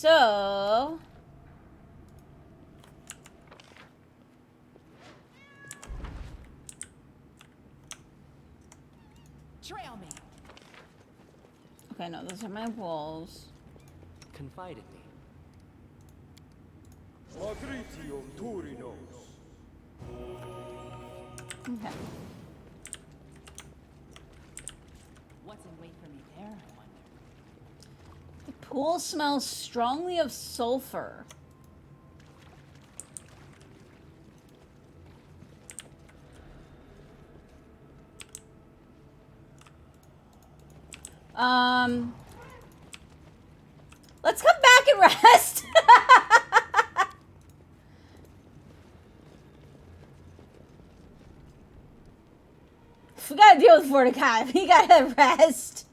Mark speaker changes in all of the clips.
Speaker 1: So...
Speaker 2: Trail me.
Speaker 1: Okay, no, those are my wolves.
Speaker 3: Confide in me.
Speaker 1: Okay.
Speaker 2: What's in wait for me there, I wonder?
Speaker 1: The pool smells strongly of sulfur. Let's come back and rest. We gotta deal with Mordecai. We gotta rest.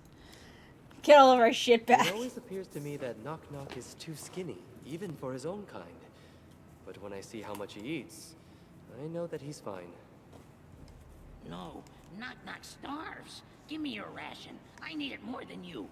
Speaker 1: Get all of our shit back.
Speaker 3: It always appears to me that Knock Knock is too skinny, even for his own kind. But when I see how much he eats, I know that he's fine.
Speaker 4: No, Knock Knock starves. Give me your ration. I need it more than you.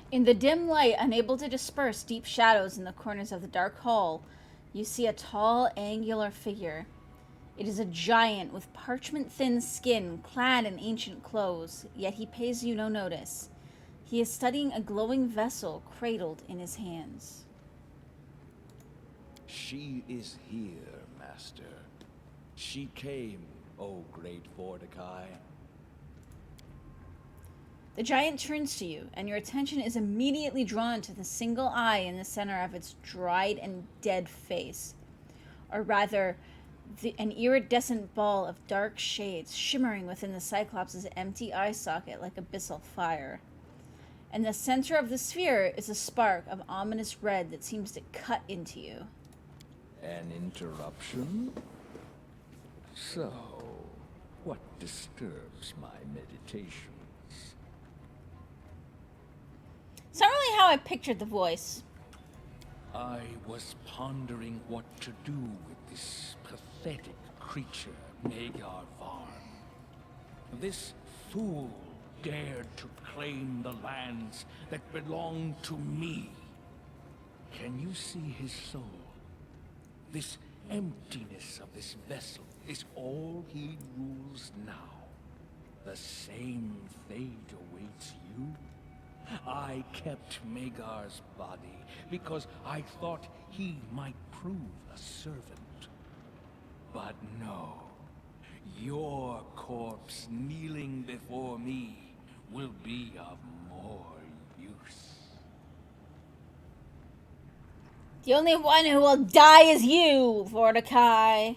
Speaker 1: In the dim light, unable to disperse deep shadows in the corners of the dark hall, you see a tall, angular figure. It is a giant with parchment-thin skin, clad in ancient clothes, yet he pays you no notice. He is studying a glowing vessel cradled in his hands.
Speaker 5: She is here, Master. She came, O great Mordecai.
Speaker 1: The giant turns to you, and your attention is immediately drawn to the single eye in the center of its dried and dead face. Or rather, an iridescent ball of dark shades shimmering within the Cyclops' empty eye socket like abyssal fire. In the center of the sphere is a spark of ominous red that seems to cut into you.
Speaker 5: An interruption? So, what disturbs my meditation?
Speaker 1: It's not really how I pictured the voice.
Speaker 5: I was pondering what to do with this pathetic creature, Magar Varn. This fool dared to claim the lands that belong to me. Can you see his soul? This emptiness of this vessel is all he rules now. The same fate awaits you. I kept Magar's body because I thought he might prove a servant. But no, your corpse kneeling before me will be of more use.
Speaker 1: The only one who will die is you, Mordecai.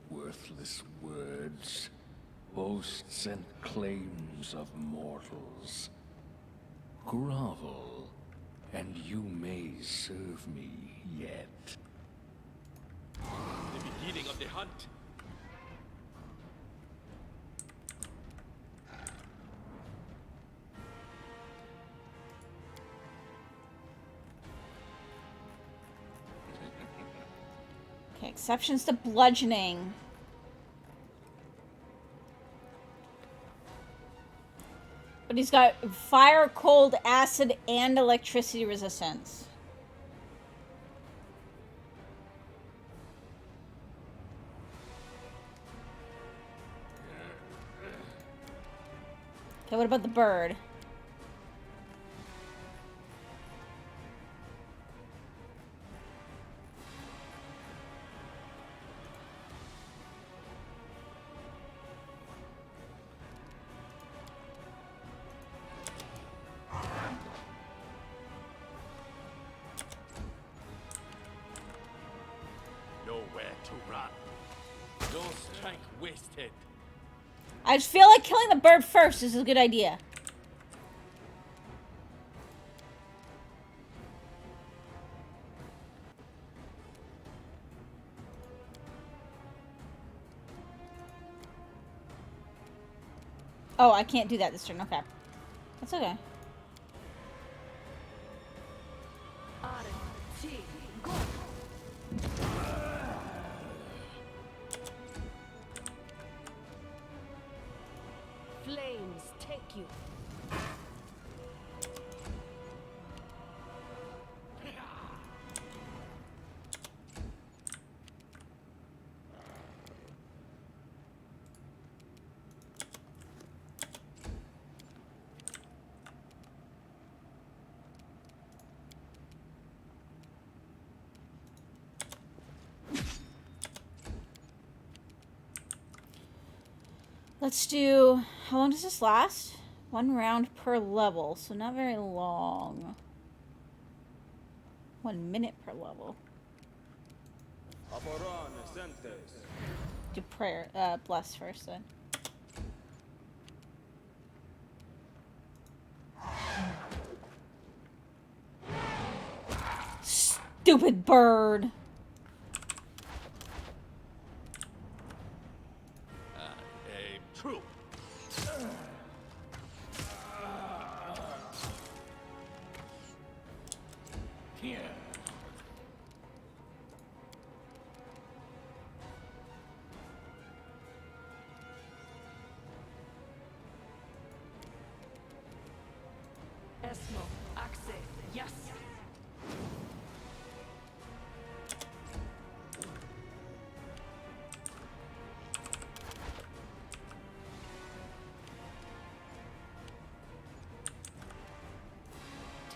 Speaker 5: Worthless words, boasts and claims of mortals. Grovel, and you may serve me yet.
Speaker 6: The beginning of the hunt.
Speaker 1: Okay, exceptions to bludgeoning. But he's got fire, cold, acid, and electricity resistance. Okay, what about the bird?
Speaker 6: Nowhere to run.
Speaker 5: No strength wasted.
Speaker 1: I just feel like killing the bird first is a good idea. Oh, I can't do that this turn. Okay. That's okay.
Speaker 6: Flames take you.
Speaker 1: Let's do... How long does this last? 1 round per level, so not very long. 1 minute per level. Do prayer, bless first then. Stupid bird.
Speaker 5: True. Here.
Speaker 6: Esmo, Axe, yes.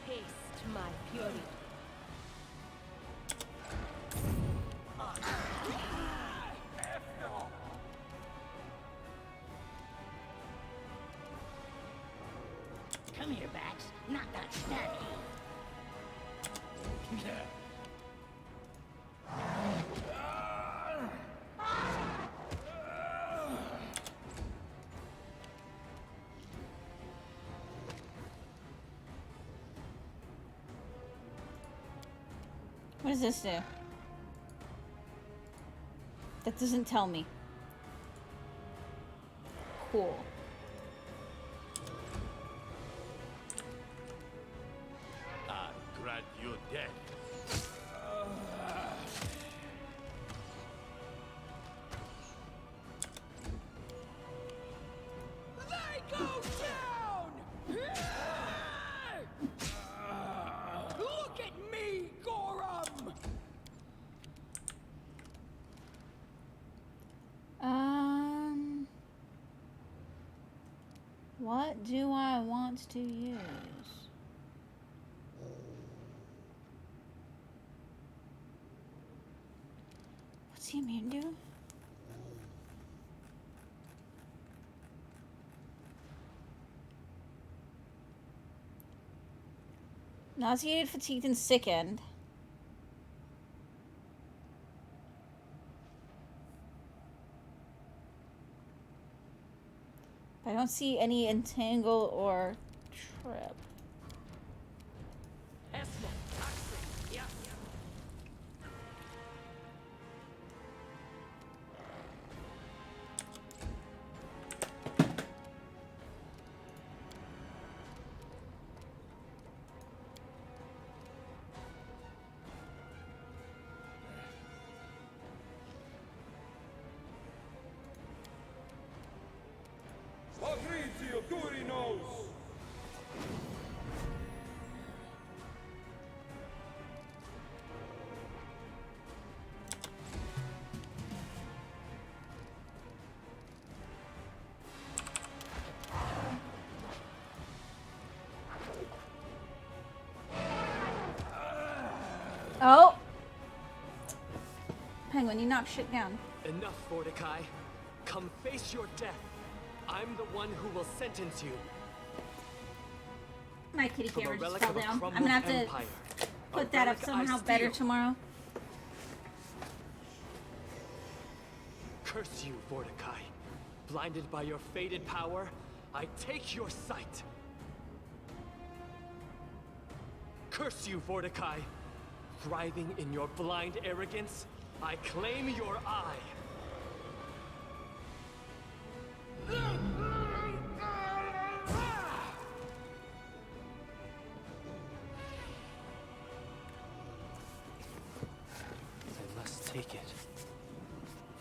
Speaker 6: Taste my fury.
Speaker 4: Come here, Bax. Knock knock stab you.
Speaker 1: What does this do? That doesn't tell me. Cool.
Speaker 5: I grant you death.
Speaker 6: They go down! Look at me, Gorum!
Speaker 1: What do I want to use? What's he immune to? Nauseated, fatigued, and sickened. I don't see any entangle or trip.
Speaker 6: Esmo, Axe, yes.
Speaker 7: Patrizio Durinos!
Speaker 1: Oh! Penguin, you knock shit down.
Speaker 3: Enough, Mordecai. Come face your death. I'm the one who will sentence you.
Speaker 1: My kitty
Speaker 3: From a
Speaker 1: camera just
Speaker 3: relic
Speaker 1: fell
Speaker 3: of a
Speaker 1: down. I'm
Speaker 3: crumbled
Speaker 1: gonna have to
Speaker 3: empire. A
Speaker 1: put that up
Speaker 3: relic I
Speaker 1: somehow better
Speaker 3: steal.
Speaker 1: tomorrow.
Speaker 3: Curse you, Mordecai. Blinded by your faded power, I take your sight. Curse you, Mordecai. Thriving in your blind arrogance, I claim your eye. I must take it.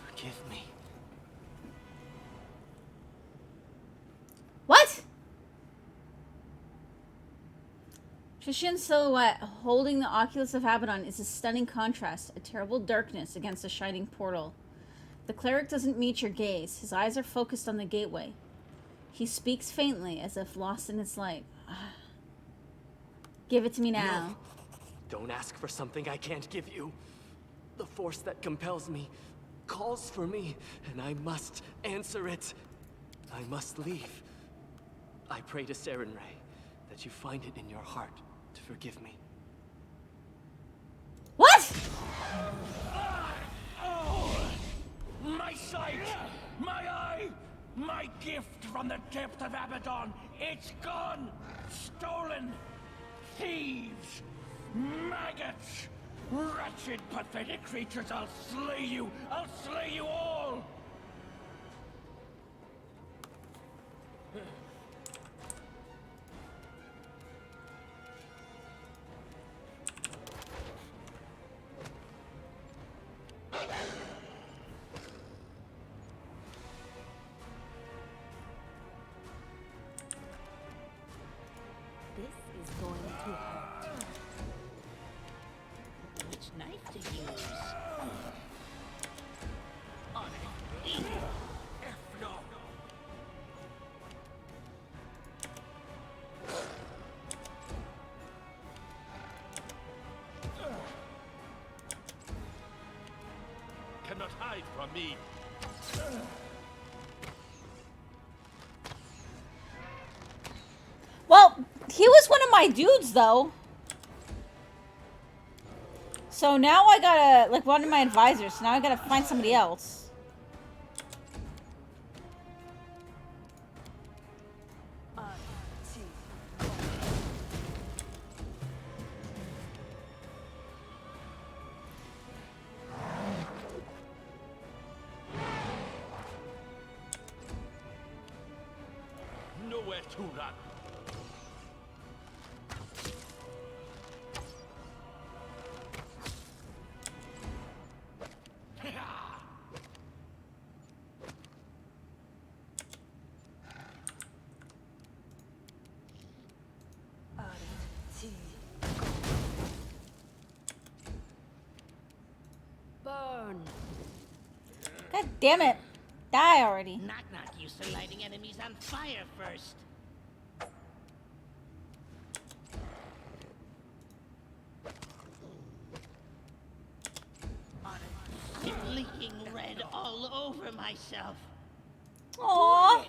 Speaker 3: Forgive me.
Speaker 1: What? Trishan's silhouette holding the Oculus of Abaddon is a stunning contrast, a terrible darkness against a shining portal. The cleric doesn't meet your gaze. His eyes are focused on the gateway. He speaks faintly, as if lost in its light. Give it to me now.
Speaker 3: No. Don't ask for something I can't give you. The force that compels me calls for me, and I must answer it. I must leave. I pray to Sarenrae that you find it in your heart to forgive me.
Speaker 1: What?
Speaker 5: My sight! My eye! My gift from the depth of Abaddon! It's gone! Stolen! Thieves! Maggots! Wretched, pathetic creatures! I'll slay you! I'll slay you all!
Speaker 2: This is going to hurt.
Speaker 4: Which knife to use? On it.
Speaker 5: F no! Cannot hide from me.
Speaker 1: Well, he was one of my dudes, though. So now I gotta, like, one of my advisors. So now I gotta find somebody else.
Speaker 5: Nowhere to run.
Speaker 2: Burn.
Speaker 1: God damn it. Die already.
Speaker 4: Knock knock used to lighting enemies on fire first. I'm leaking red all over myself.
Speaker 1: Aww.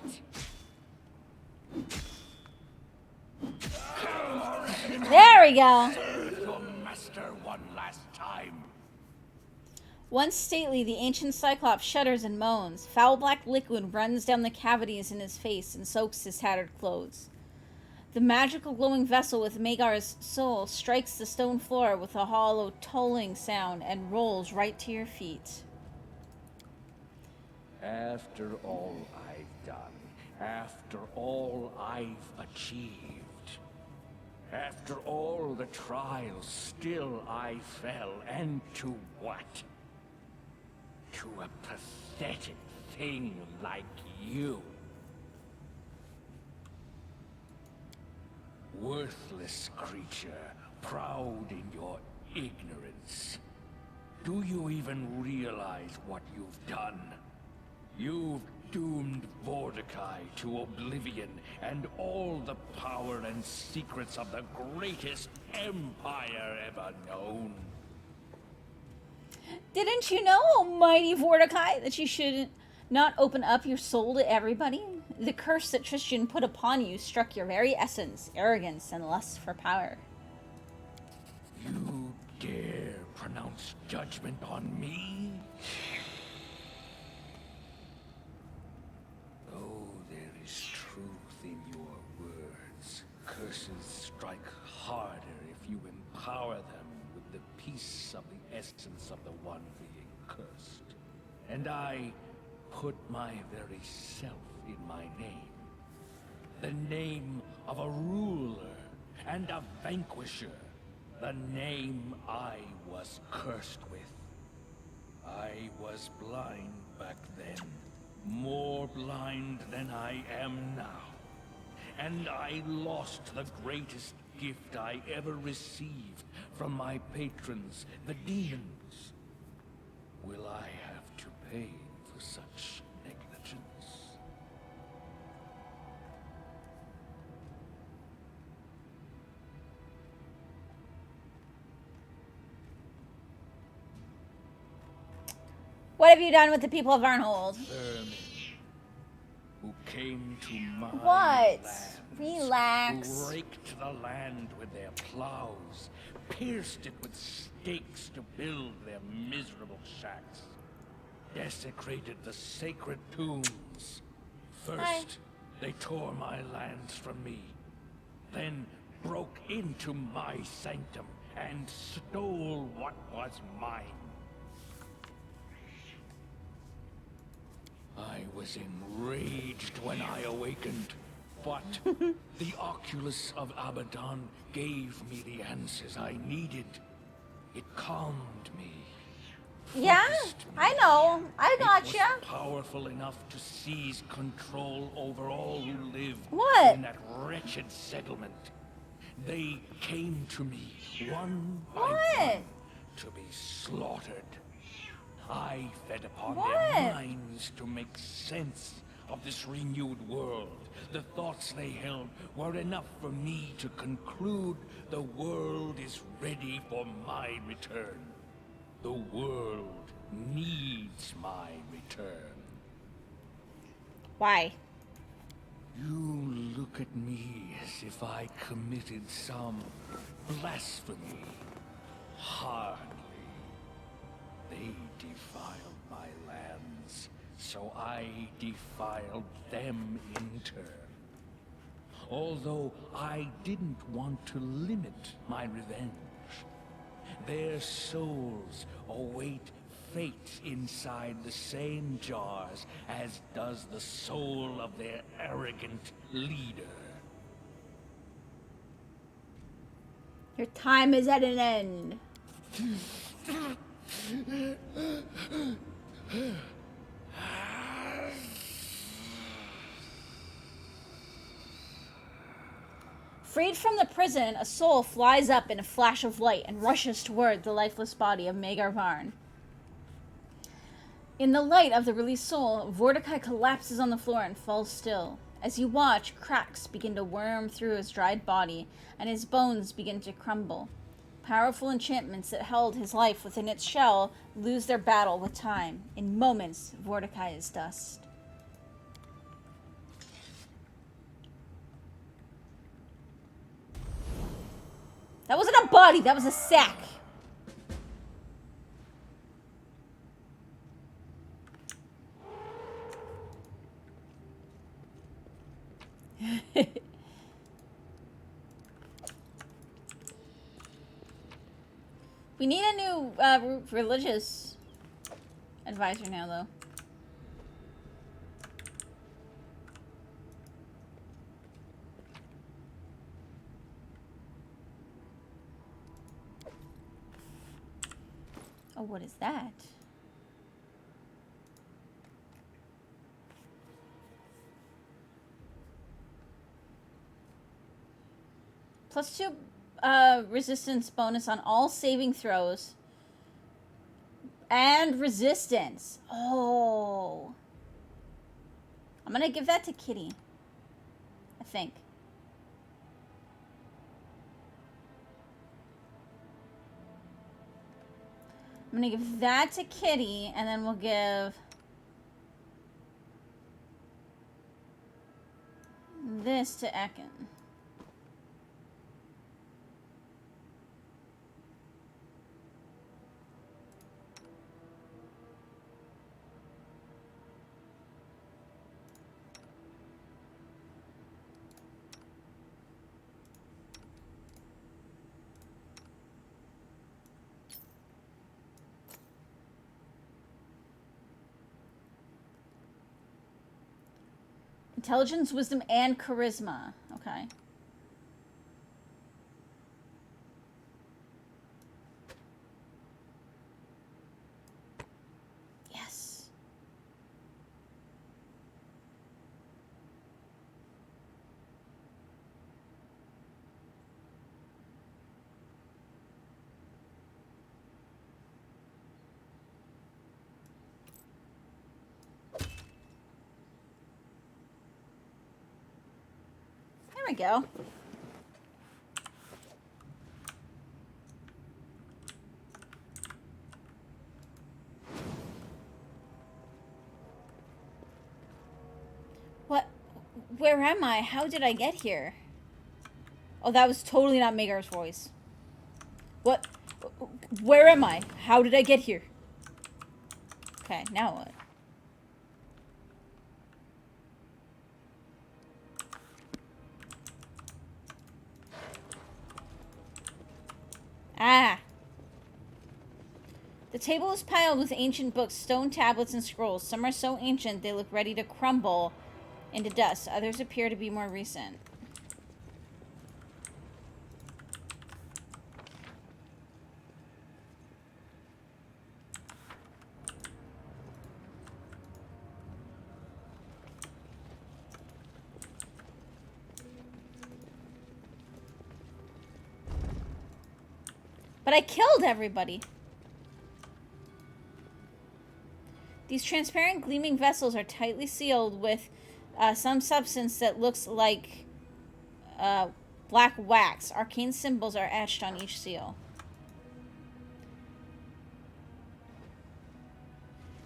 Speaker 1: There we go.
Speaker 5: Your master one last time.
Speaker 1: Once stately, the ancient Cyclops shudders and moans. Foul black liquid runs down the cavities in his face and soaks his tattered clothes. The magical glowing vessel with Magar's soul strikes the stone floor with a hollow, tolling sound and rolls right to your feet.
Speaker 5: After all I've done, after all I've achieved, after all the trials, still I fell, and to what? To a pathetic thing like you. Worthless creature, proud in your ignorance. Do you even realize what you've done? You've doomed Mordecai to oblivion and all the power and secrets of the greatest empire ever known.
Speaker 1: Didn't you know, almighty Mordecai, that you should not open up your soul to everybody? The curse that Tristan put upon you struck your very essence, arrogance and lust for power.
Speaker 5: You dare pronounce judgment on me? piece of the essence of the one being cursed. And I put my very self in my name. The name of a ruler and a vanquisher. The name I was cursed with. I was blind back then. More blind than I am now. And I lost the greatest gift I ever received from my patrons, the demons. Will I have to pay for such negligence?
Speaker 1: What have you done with the people of Arnhold?
Speaker 5: Vermin who came to my
Speaker 1: What?
Speaker 5: lands,
Speaker 1: Relax.
Speaker 5: who raked the land with their plows, pierced it with stakes to build their miserable shacks, desecrated the sacred tombs. First, they tore my lands from me, then broke into my sanctum and stole what was mine. I was enraged when I awakened, but the Oculus of Abaddon gave me the answers I needed. It calmed me.
Speaker 1: Yeah,
Speaker 5: Focused me.
Speaker 1: I know. I
Speaker 5: It
Speaker 1: gotcha.
Speaker 5: was powerful enough to seize control over all who lived
Speaker 1: What?
Speaker 5: in that wretched settlement. They came to me one by
Speaker 1: What?
Speaker 5: one to be slaughtered. I fed upon
Speaker 1: What?
Speaker 5: their minds to make sense of this renewed world. The thoughts they held were enough for me to conclude the world is ready for my return. The world needs my return.
Speaker 1: Why?
Speaker 5: You look at me as if I committed some blasphemy. Hardly. They defiled my lands, so I defiled them in turn. Although I didn't want to limit my revenge. Their souls await fate inside the same jars as does the soul of their arrogant leader.
Speaker 1: Your time is at an end. Freed from the prison, a soul flies up in a flash of light and rushes toward the lifeless body of Magar Varn. In the light of the released soul, Vorticai collapses on the floor and falls still. As you watch, cracks begin to worm through his dried body, and his bones begin to crumble. Powerful enchantments that held his life within its shell lose their battle with time. In moments, Vorticai is dust. That wasn't a body, that was a sack. We need a new religious advisor now, though. Oh, what is that? +2 resistance bonus on all saving throws. And resistance. Oh. I'm gonna give that to Kitty. I think. I'm gonna give that to Kitty, and then we'll give this to Ekin. Intelligence, wisdom, and charisma. Okay. Yes. There we go. What? Where am I? How did I get here? Oh, that was totally not Magar's voice. What? Where am I? How did I get here? Okay, now what? Ah! The table is piled with ancient books, stone tablets, and scrolls. Some are so ancient they look ready to crumble into dust. Others appear to be more recent. But I killed everybody. These transparent gleaming vessels are tightly sealed with some substance that looks like black wax. Arcane symbols are etched on each seal.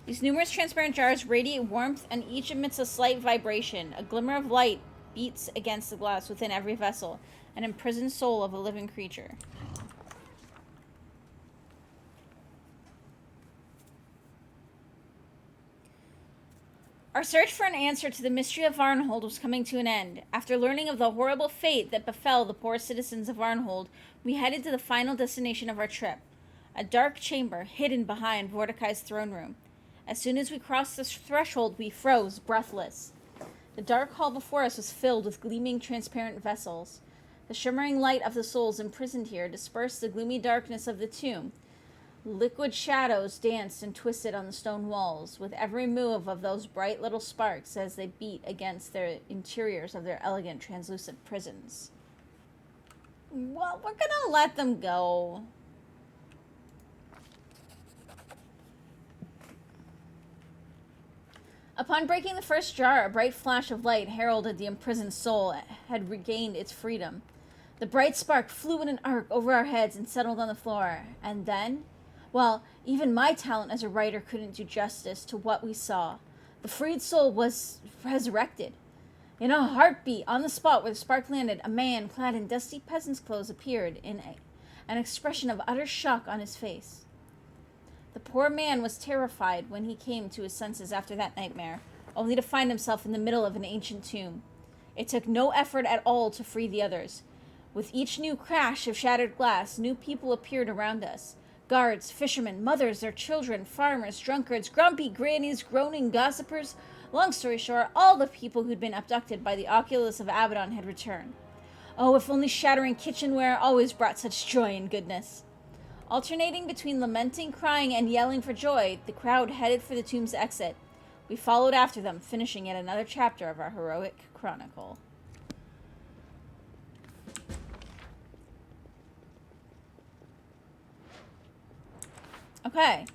Speaker 1: These numerous transparent jars radiate warmth and each emits a slight vibration. A glimmer of light beats against the glass within every vessel, an imprisoned soul of a living creature. Our search for an answer to the mystery of Varnhold was coming to an end. After learning of the horrible fate that befell the poor citizens of Varnhold, we headed to the final destination of our trip, a dark chamber hidden behind Mordecai's throne room. As soon as we crossed the threshold, we froze, breathless. The dark hall before us was filled with gleaming, transparent vessels. The shimmering light of the souls imprisoned here dispersed the gloomy darkness of the tomb. Liquid shadows danced and twisted on the stone walls, with every move of those bright little sparks as they beat against the interiors of their elegant, translucent prisons. Well, we're gonna let them go. Upon breaking the first jar, a bright flash of light heralded the imprisoned soul had regained its freedom. The bright spark flew in an arc over our heads and settled on the floor, and then... well, even my talent as a writer couldn't do justice to what we saw. The freed soul was resurrected. In a heartbeat, on the spot where the spark landed, a man clad in dusty peasant's clothes appeared, an expression of utter shock on his face. The poor man was terrified when he came to his senses after that nightmare, only to find himself in the middle of an ancient tomb. It took no effort at all to free the others. With each new crash of shattered glass, new people appeared around us. Guards, fishermen, mothers, their children, farmers, drunkards, grumpy grannies, groaning gossipers. Long story short, all the people who'd been abducted by the Oculus of Abaddon had returned. Oh, if only shattering kitchenware always brought such joy and goodness. Alternating between lamenting, crying, and yelling for joy, the crowd headed for the tomb's exit. We followed after them, finishing yet another chapter of our heroic chronicle. Okay.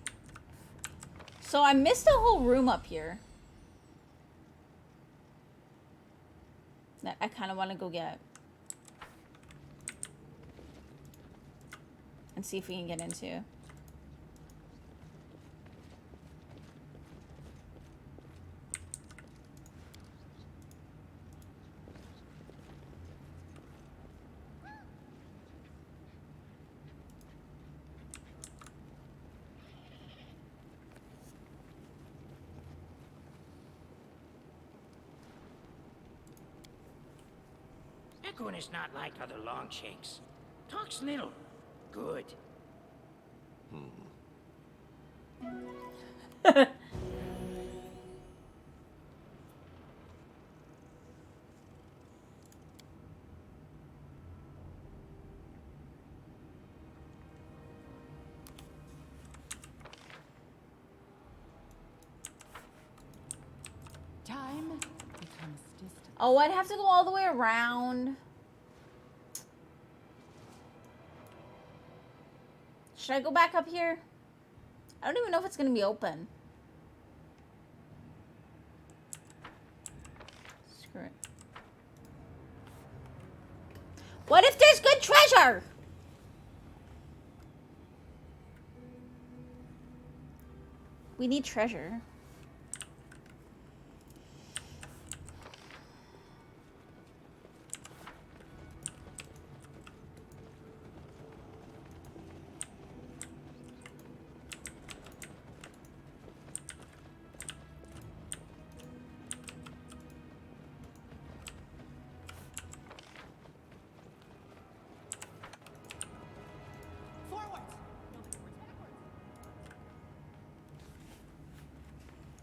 Speaker 1: So I missed a whole room up here that I kind of want to go get. And see if we can get into.
Speaker 4: Ekun is not like other Longshanks. Talks little. Good.
Speaker 7: Hmm.
Speaker 2: Time becomes distant.
Speaker 1: Oh, I'd have to go all the way around. Should I go back up here? I don't even know if it's gonna be open. Screw it. What if there's good treasure? We need treasure.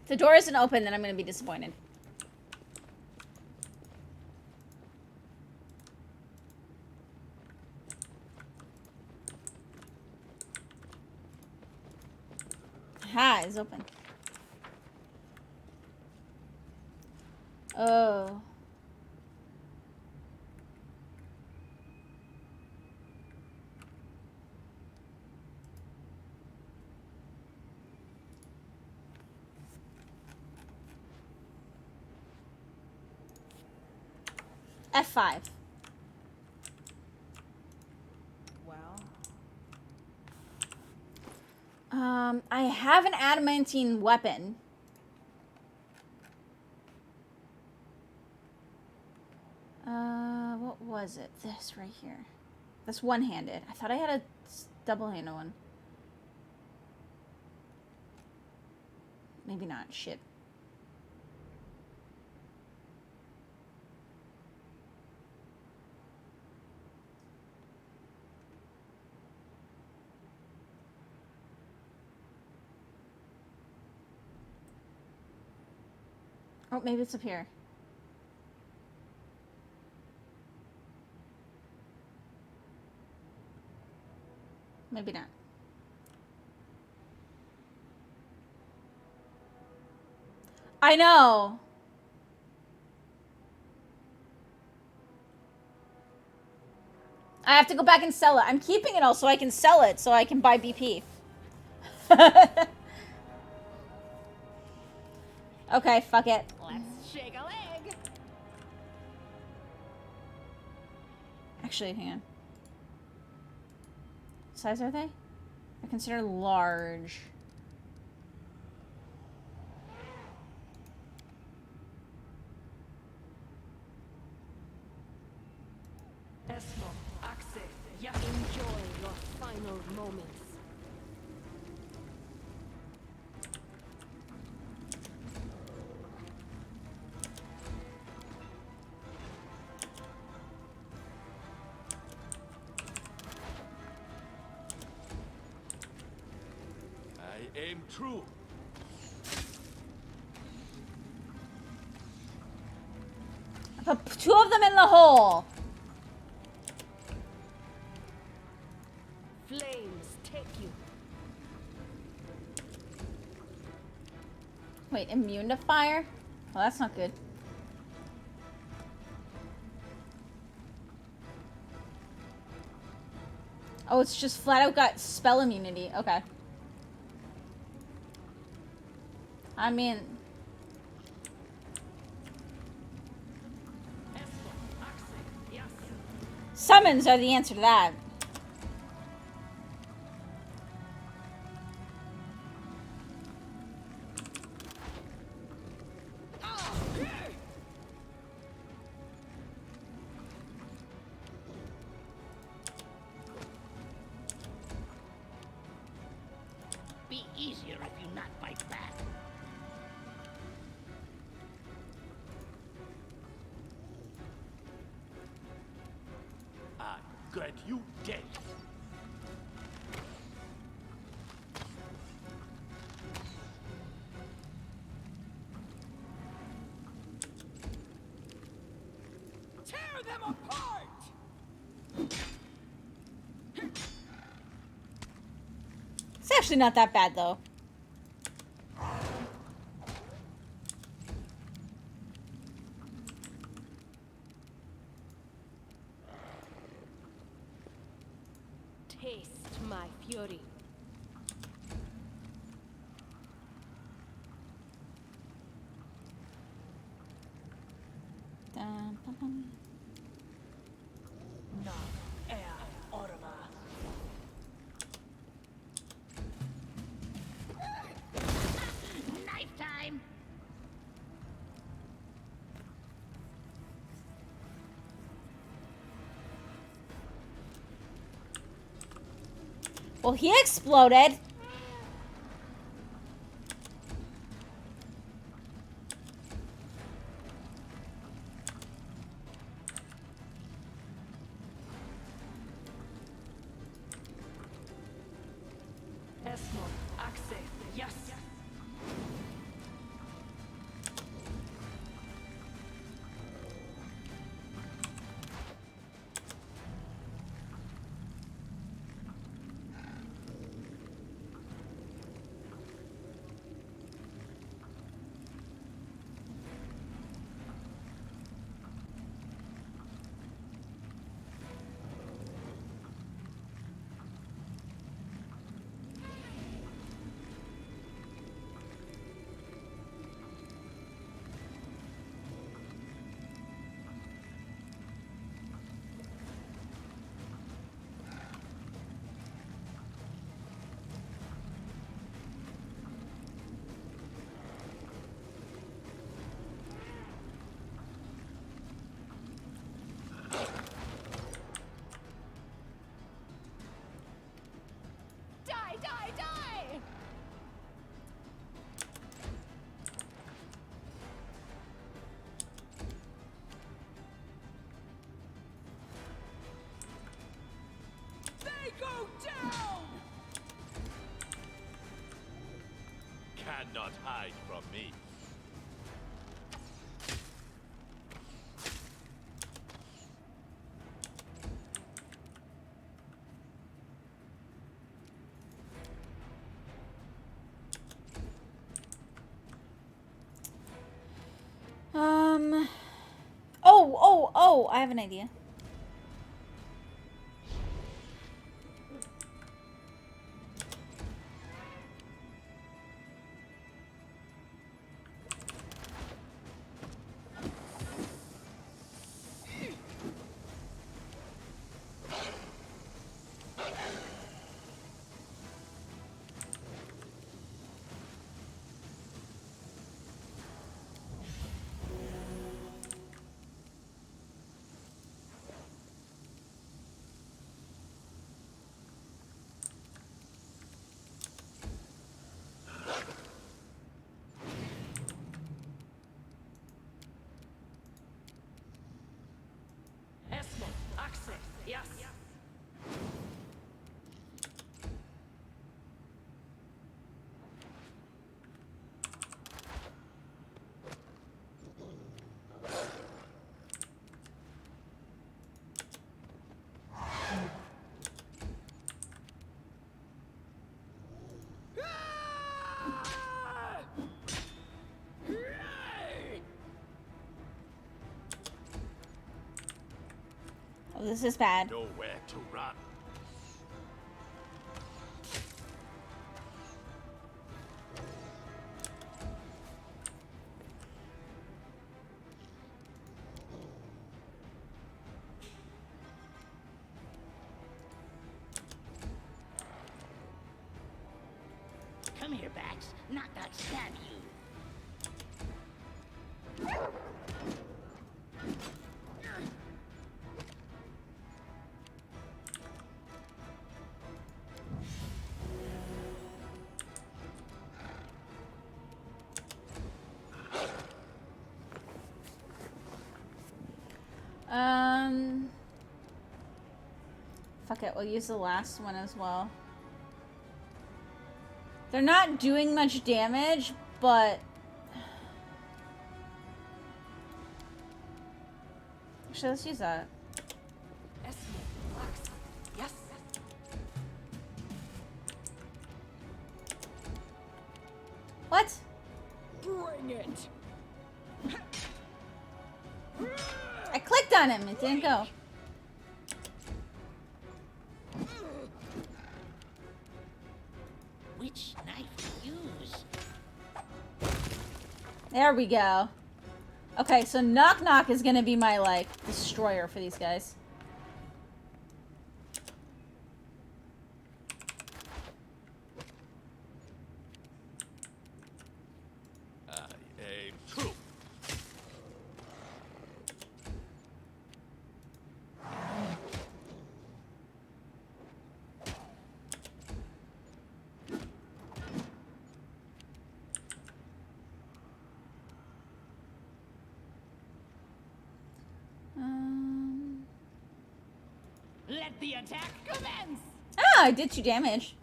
Speaker 1: If the door isn't open, then I'm going to be disappointed. Aha, it's open. Oh. F5.
Speaker 2: Well,
Speaker 1: I have an adamantine weapon. What was it? This right here. That's one-handed. I thought I had a double-handed one. Maybe not. Shit. Oh, maybe it's up here. Maybe not. I know. I have to go back and sell it. I'm keeping it all so I can sell it so I can buy BP. Okay, fuck it.
Speaker 2: let's shake a leg.
Speaker 1: Actually, hang on. What size are they? I consider large.
Speaker 6: Enjoy your final moments.
Speaker 5: I aim true.
Speaker 1: I put two of them in the hole.
Speaker 6: Flames take you.
Speaker 1: Wait, immune to fire? Well, that's not good. Oh, it's just flat out got spell immunity. Okay. I mean... Summons are the answer to that.
Speaker 4: Be easier if you not fight back.
Speaker 5: I got you dead.
Speaker 6: Tear them apart!
Speaker 1: It's actually not that bad, though.
Speaker 6: Taste my fury.
Speaker 1: Dum, bum, bum.
Speaker 4: Knife time!
Speaker 1: Well, he exploded.
Speaker 6: Esmo, Axe, yes. Die, die, die!
Speaker 7: They go down!
Speaker 8: Cannot hide from me.
Speaker 1: Oh, I have an idea.
Speaker 6: Esmo, Axe, yes.
Speaker 1: Oh, this is bad.
Speaker 8: Nowhere to run.
Speaker 4: Come here, Bax. Not that stab you.
Speaker 1: Fuck it, we'll use the last one as well. They're not doing much damage, but... Actually, let's use that.
Speaker 6: Esmo, Axe, yes.
Speaker 1: What?
Speaker 6: Bring it!
Speaker 1: I clicked on him, it didn't go. There we go. Okay, so Knock Knock is gonna be my, like, destroyer for these guys.
Speaker 8: I aim true.
Speaker 2: Let the attack commence!
Speaker 1: Ah, I did 2 damage.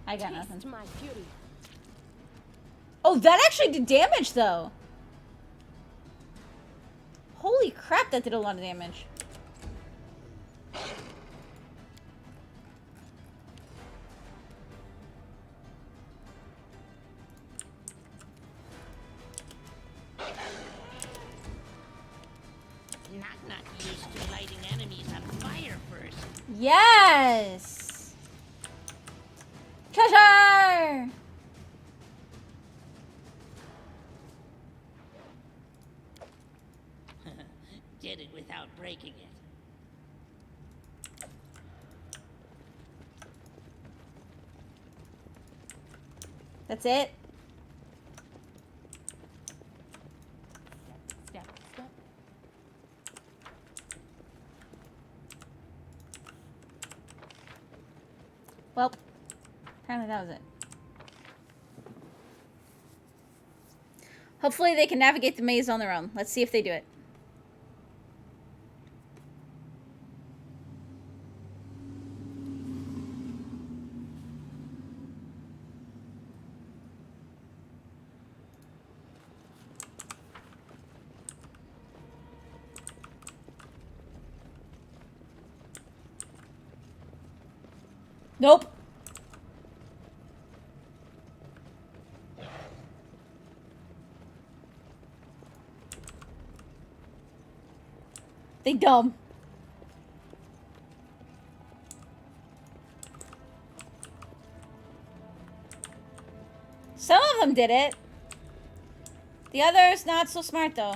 Speaker 1: I got nothing.
Speaker 6: Taste my fury.
Speaker 1: Oh, that actually did damage, though. Holy crap, that did a lot of damage.
Speaker 4: Knock Knock used to lighting enemies on fire first.
Speaker 1: Yes! Treasure!
Speaker 4: Did it without breaking it.
Speaker 1: That's it?
Speaker 2: Step, step.
Speaker 1: Well, apparently that was it. Hopefully they can navigate the maze on their own. Let's see if they do it. Nope. They dumb. Some of them did it. The others not so smart though.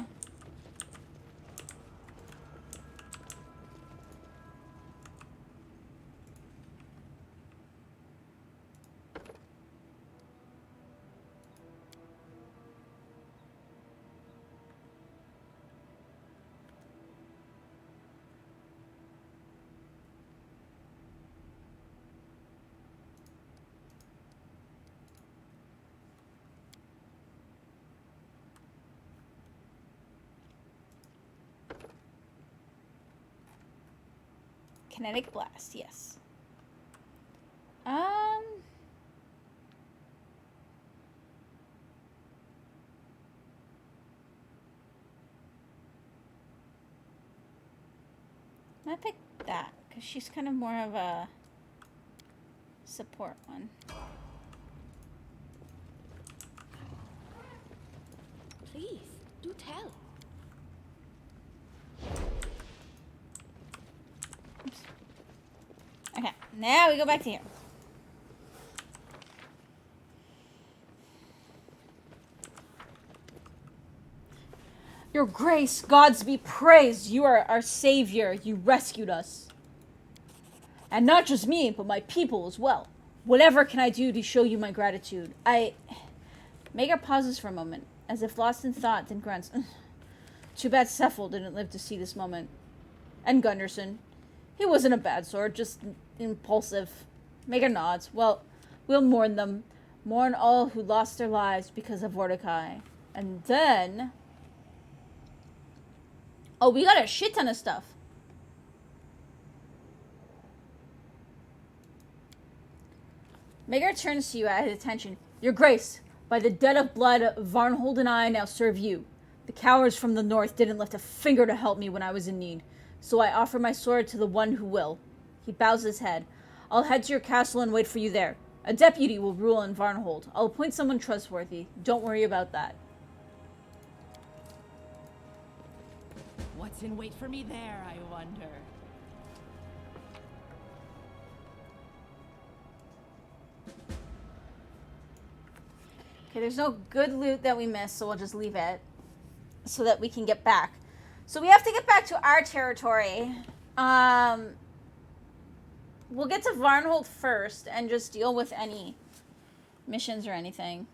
Speaker 1: Kinetic blast, yes. I pick that because she's kind of more of a support one.
Speaker 6: Please, do tell.
Speaker 1: Oops. Okay, now we go back to here. Your grace, gods be praised. You are our savior. You rescued us. And not just me, but my people as well. Whatever can I do to show you my gratitude? Mager pauses for a moment, as if lost in thought, then grunts. Too bad Cephal didn't live to see this moment. And Gunderson. He wasn't a bad sort, just impulsive. Mager nods. Well, we'll mourn them. Mourn all who lost their lives because of Mordecai. And then... oh, we got a shit ton of stuff. Mager turns to you at attention. Your grace, by the debt of blood, Varnhold and I now serve you. The cowards from the north didn't lift a finger to help me when I was in need, so I offer my sword to the one who will. He bows his head. I'll head to your castle and wait for you there. A deputy will rule in Varnhold. I'll appoint someone trustworthy. Don't worry about that.
Speaker 2: What's in wait for me there, I wonder?
Speaker 1: Okay, there's no good loot that we missed, so we'll just leave it so that we can get back. So we have to get back to our territory. We'll get to Varnhold first and just deal with any missions or anything.